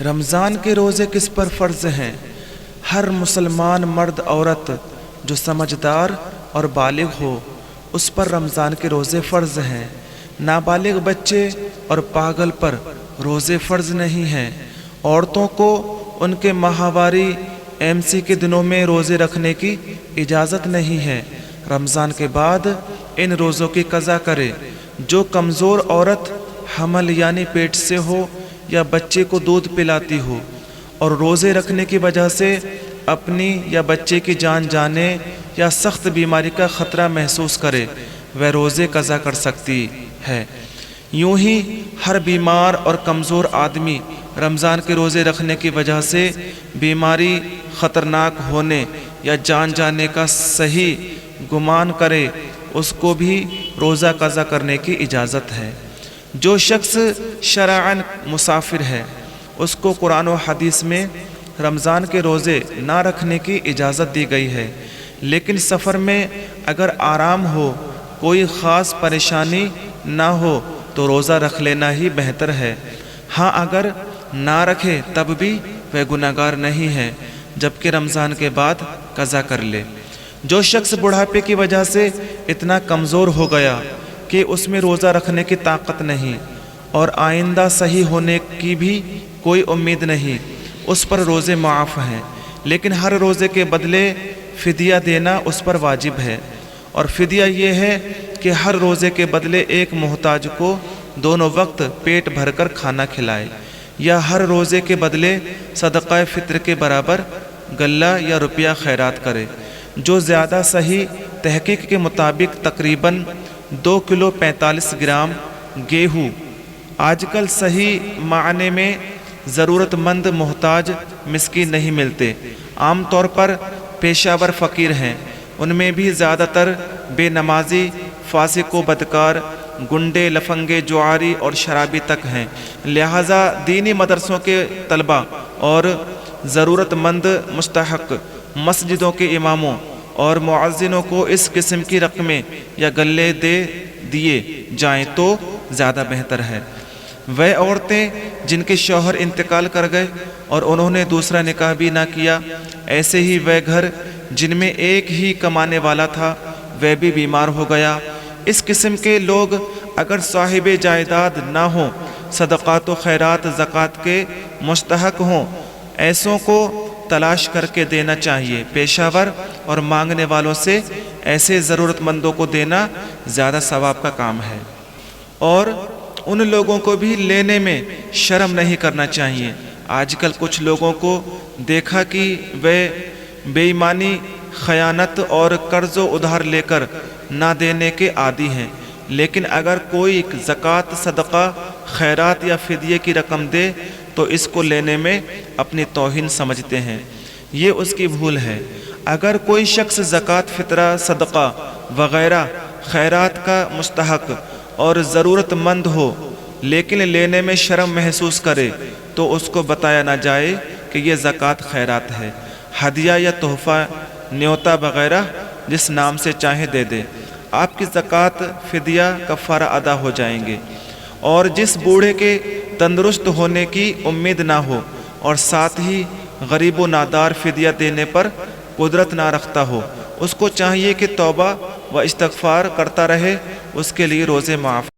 رمضان کے روزے کس پر فرض ہیں؟ ہر مسلمان مرد عورت جو سمجھدار اور بالغ ہو اس پر رمضان کے روزے فرض ہیں۔ نابالغ بچے اور پاگل پر روزے فرض نہیں ہیں۔ عورتوں کو ان کے ماہواری MC کے دنوں میں روزے رکھنے کی اجازت نہیں ہے۔ رمضان کے بعد ان روزوں کی قضا کرے۔ جو کمزور عورت حمل یعنی پیٹ سے ہو یا بچے کو دودھ پلاتی ہو اور روزے رکھنے کی وجہ سے اپنی یا بچے کی جان جانے یا سخت بیماری کا خطرہ محسوس کرے وہ روزے قضا کر سکتی ہے۔ یوں ہی ہر بیمار اور کمزور آدمی رمضان کے روزے رکھنے کی وجہ سے بیماری خطرناک ہونے یا جان جانے کا صحیح گمان کرے اس کو بھی روزہ قضا کرنے کی اجازت ہے۔ جو شخص شرعاً مسافر ہے اس کو قرآن و حدیث میں رمضان کے روزے نہ رکھنے کی اجازت دی گئی ہے، لیکن سفر میں اگر آرام ہو، کوئی خاص پریشانی نہ ہو تو روزہ رکھ لینا ہی بہتر ہے۔ ہاں اگر نہ رکھے تب بھی وہ گنہگار نہیں ہے، جبکہ رمضان کے بعد قضا کر لے۔ جو شخص بڑھاپے کی وجہ سے اتنا کمزور ہو گیا کہ اس میں روزہ رکھنے کی طاقت نہیں اور آئندہ صحیح ہونے کی بھی کوئی امید نہیں، اس پر روزے معاف ہیں، لیکن ہر روزے کے بدلے فدیہ دینا اس پر واجب ہے۔ اور فدیہ یہ ہے کہ ہر روزے کے بدلے ایک محتاج کو دونوں وقت پیٹ بھر کر کھانا کھلائے، یا ہر روزے کے بدلے صدقہ فطر کے برابر غلہ یا روپیہ خیرات کرے، جو زیادہ صحیح تحقیق کے مطابق تقریباً 2 کلو 45 گرام گیہوں۔ آج کل صحیح معنی میں ضرورت مند محتاج مسکین نہیں ملتے، عام طور پر پیشہ ور فقیر ہیں، ان میں بھی زیادہ تر بے نمازی، فاسق و بدکار، گنڈے، لفنگے، جواری اور شرابی تک ہیں۔ لہٰذا دینی مدرسوں کے طلباء اور ضرورت مند مستحق مسجدوں کے اماموں اور معززینوں کو اس قسم کی رقمیں یا غلے دے دیے جائیں تو زیادہ بہتر ہے۔ وہ عورتیں جن کے شوہر انتقال کر گئے اور انہوں نے دوسرا نکاح بھی نہ کیا، ایسے ہی وہ گھر جن میں ایک ہی کمانے والا تھا وہ بھی بیمار ہو گیا، اس قسم کے لوگ اگر صاحب جائیداد نہ ہوں، صدقات و خیرات زکوٰۃ کے مستحق ہوں، ایسوں کو تلاش کر کے دینا چاہیے۔ پیشہ ور اور مانگنے والوں سے ایسے ضرورت مندوں کو دینا زیادہ ثواب کا کام ہے، اور ان لوگوں کو بھی لینے میں شرم نہیں کرنا چاہیے۔ آج کل کچھ لوگوں کو دیکھا کہ وہ بے ایمانی، خیانت اور قرض و ادھار لے کر نہ دینے کے عادی ہیں، لیکن اگر کوئی زکوٰۃ، صدقہ، خیرات یا فدیے کی رقم دے تو اس کو لینے میں اپنی توہین سمجھتے ہیں، یہ اس کی بھول ہے۔ اگر کوئی شخص زکوٰۃ، فطرہ، صدقہ وغیرہ خیرات کا مستحق اور ضرورت مند ہو لیکن لینے میں شرم محسوس کرے تو اس کو بتایا نہ جائے کہ یہ زکوٰۃ خیرات ہے، ہدیہ یا تحفہ، نیوتا وغیرہ جس نام سے چاہے دے دے، آپ کی زکوٰۃ، فدیہ، کفارہ ادا ہو جائیں گے۔ اور جس بوڑھے کے تندرست ہونے کی امید نہ ہو اور ساتھ ہی غریب و نادار فدیہ دینے پر قدرت نہ رکھتا ہو، اس کو چاہیے کہ توبہ و استغفار کرتا رہے، اس کے لیے روزے معاف